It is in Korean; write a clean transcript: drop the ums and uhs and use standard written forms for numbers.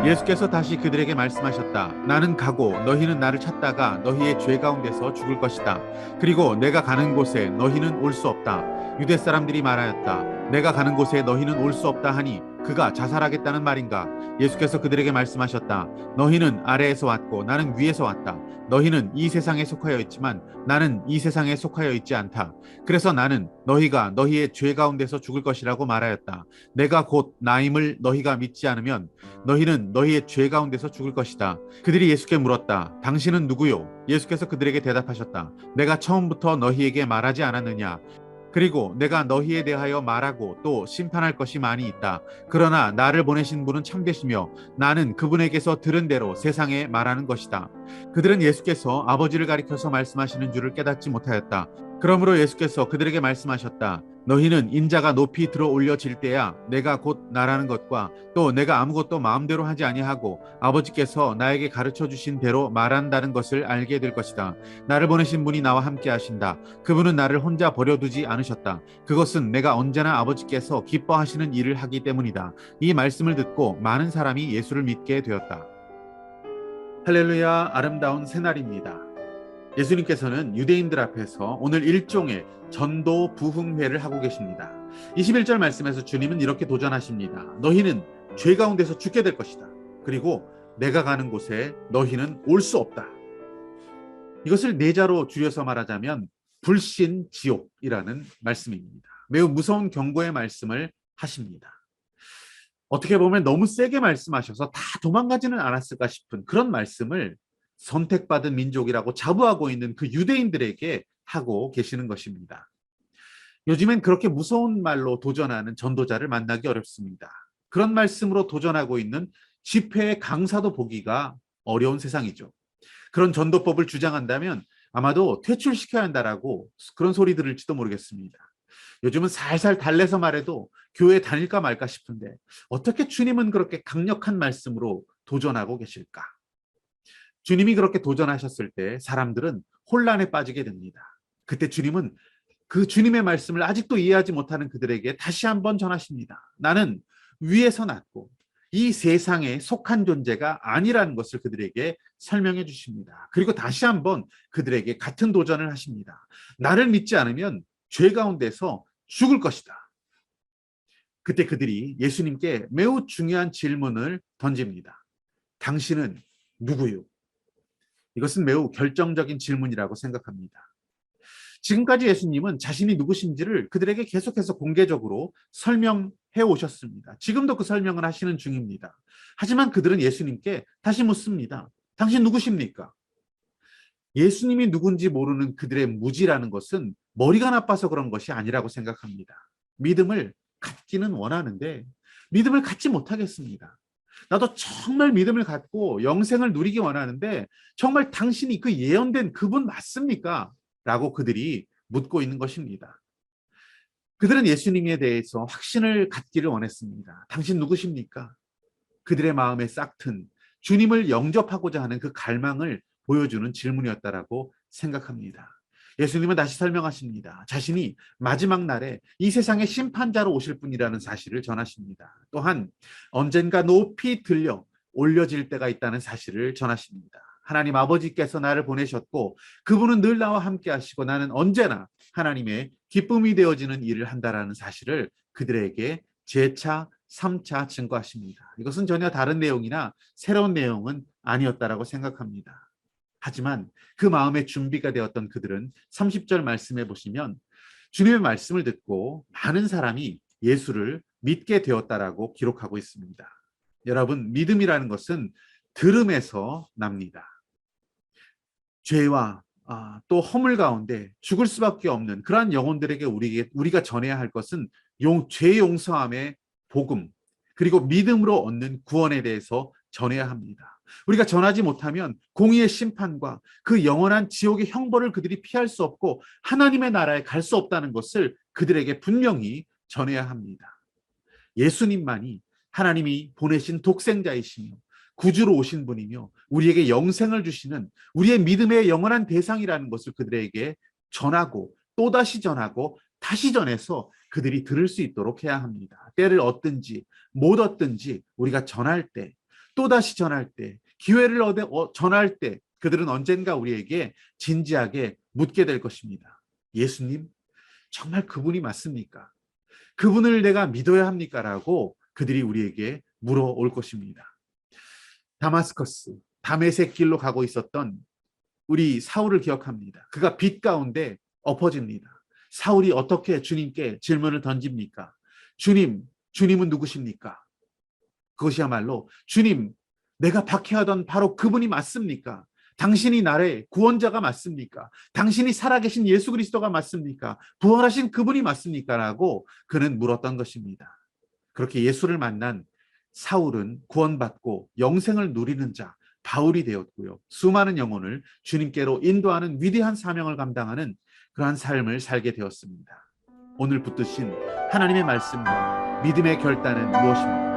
예수께서 다시 그들에게 말씀하셨다. 나는 가고 너희는 나를 찾다가 너희의 죄 가운데서 죽을 것이다. 그리고 내가 가는 곳에 너희는 올 수 없다. 유대 사람들이 말하였다. 내가 가는 곳에 너희는 올 수 없다 하니 그가 자살하겠다는 말인가? 예수께서 그들에게 말씀하셨다. 너희는 아래에서 왔고 나는 위에서 왔다. 너희는 이 세상에 속하여 있지만 나는 이 세상에 속하여 있지 않다. 그래서 나는 너희가 너희의 죄 가운데서 죽을 것이라고 말하였다. 내가 곧 나임을 너희가 믿지 않으면 너희는 너희의 죄 가운데서 죽을 것이다. 그들이 예수께 물었다. 당신은 누구요? 예수께서 그들에게 대답하셨다. 내가 처음부터 너희에게 말하지 않았느냐? 그리고 내가 너희에 대하여 말하고 또 심판할 것이 많이 있다. 그러나 나를 보내신 분은 참되시며 나는 그분에게서 들은 대로 세상에 말하는 것이다. 그들은 예수께서 아버지를 가리켜서 말씀하시는 줄을 깨닫지 못하였다. 그러므로 예수께서 그들에게 말씀하셨다. 너희는 인자가 높이 들어 올려질 때야 내가 곧 나라는 것과 또 내가 아무것도 마음대로 하지 아니하고 아버지께서 나에게 가르쳐 주신 대로 말한다는 것을 알게 될 것이다. 나를 보내신 분이 나와 함께 하신다. 그분은 나를 혼자 버려두지 않으셨다. 그것은 내가 언제나 아버지께서 기뻐하시는 일을 하기 때문이다. 이 말씀을 듣고 많은 사람이 예수를 믿게 되었다. 할렐루야, 아름다운 새날입니다. 예수님께서는 유대인들 앞에서 오늘 일종의 전도 부흥회를 하고 계십니다. 21절 말씀에서 주님은 이렇게 도전하십니다. 너희는 죄 가운데서 죽게 될 것이다. 그리고 내가 가는 곳에 너희는 올 수 없다. 이것을 내자로 줄여서 말하자면 불신지옥이라는 말씀입니다. 매우 무서운 경고의 말씀을 하십니다. 어떻게 보면 너무 세게 말씀하셔서 다 도망가지는 않았을까 싶은 그런 말씀을 선택받은 민족이라고 자부하고 있는 그 유대인들에게 하고 계시는 것입니다. 요즘엔 그렇게 무서운 말로 도전하는 전도자를 만나기 어렵습니다. 그런 말씀으로 도전하고 있는 집회 강사도 보기가 어려운 세상이죠. 그런 전도법을 주장한다면 아마도 퇴출시켜야 한다라고 그런 소리 들을지도 모르겠습니다. 요즘은 살살 달래서 말해도 교회 다닐까 말까 싶은데 어떻게 주님은 그렇게 강력한 말씀으로 도전하고 계실까? 주님이 그렇게 도전하셨을 때 사람들은 혼란에 빠지게 됩니다. 그때 주님은 그 주님의 말씀을 아직도 이해하지 못하는 그들에게 다시 한번 전하십니다. 나는 위에서 났고 이 세상에 속한 존재가 아니라는 것을 그들에게 설명해 주십니다. 그리고 다시 한번 그들에게 같은 도전을 하십니다. 나를 믿지 않으면 죄 가운데서 죽을 것이다. 그때 그들이 예수님께 매우 중요한 질문을 던집니다. 당신은 누구요? 이것은 매우 결정적인 질문이라고 생각합니다. 지금까지 예수님은 자신이 누구신지를 그들에게 계속해서 공개적으로 설명해 오셨습니다. 지금도 그 설명을 하시는 중입니다. 하지만 그들은 예수님께 다시 묻습니다. 당신 누구십니까? 예수님이 누군지 모르는 그들의 무지라는 것은 머리가 나빠서 그런 것이 아니라고 생각합니다. 믿음을 갖기는 원하는데 믿음을 갖지 못하겠습니다. 나도 정말 믿음을 갖고 영생을 누리기 원하는데 정말 당신이 그 예언된 그분 맞습니까? 라고 그들이 묻고 있는 것입니다. 그들은 예수님에 대해서 확신을 갖기를 원했습니다. 당신 누구십니까? 그들의 마음에 싹튼 주님을 영접하고자 하는 그 갈망을 보여주는 질문이었다라고 생각합니다. 예수님은 다시 설명하십니다. 자신이 마지막 날에 이 세상의 심판자로 오실 분이라는 사실을 전하십니다. 또한 언젠가 높이 들려 올려질 때가 있다는 사실을 전하십니다. 하나님 아버지께서 나를 보내셨고 그분은 늘 나와 함께 하시고 나는 언제나 하나님의 기쁨이 되어지는 일을 한다라는 사실을 그들에게 재차 3차 증거하십니다. 이것은 전혀 다른 내용이나 새로운 내용은 아니었다라고 생각합니다. 하지만 그 마음의 준비가 되었던 그들은 30절 말씀해 보시면 주님의 말씀을 듣고 많은 사람이 예수를 믿게 되었다라고 기록하고 있습니다. 여러분, 믿음이라는 것은 들음에서 납니다. 죄와 또 허물 가운데 죽을 수밖에 없는 그러한 영혼들에게 우리가 전해야 할 것은 죄 용서함의 복음, 그리고 믿음으로 얻는 구원에 대해서 전해야 합니다. 우리가 전하지 못하면 공의의 심판과 그 영원한 지옥의 형벌을 그들이 피할 수 없고 하나님의 나라에 갈 수 없다는 것을 그들에게 분명히 전해야 합니다. 예수님만이 하나님이 보내신 독생자이시며 구주로 오신 분이며 우리에게 영생을 주시는 우리의 믿음의 영원한 대상이라는 것을 그들에게 전하고 또다시 전하고 다시 전해서 그들이 들을 수 있도록 해야 합니다. 때를 얻든지 못 얻든지 우리가 전할 때 또다시 전할 때, 기회를 전할 때 그들은 언젠가 우리에게 진지하게 묻게 될 것입니다. 예수님, 정말 그분이 맞습니까? 그분을 내가 믿어야 합니까? 라고 그들이 우리에게 물어올 것입니다. 다마스커스, 다메섹 길로 가고 있었던 우리 사울을 기억합니다. 그가 빛 가운데 엎어집니다. 사울이 어떻게 주님께 질문을 던집니까? 주님, 주님은 누구십니까? 그것이야말로 주님, 내가 박해하던 바로 그분이 맞습니까? 당신이 나의 구원자가 맞습니까? 당신이 살아계신 예수 그리스도가 맞습니까? 부활하신 그분이 맞습니까? 라고 그는 물었던 것입니다. 그렇게 예수를 만난 사울은 구원받고 영생을 누리는 자, 바울이 되었고요. 수많은 영혼을 주님께로 인도하는 위대한 사명을 감당하는 그러한 삶을 살게 되었습니다. 오늘 붙드신 하나님의 말씀과 믿음의 결단은 무엇입니까?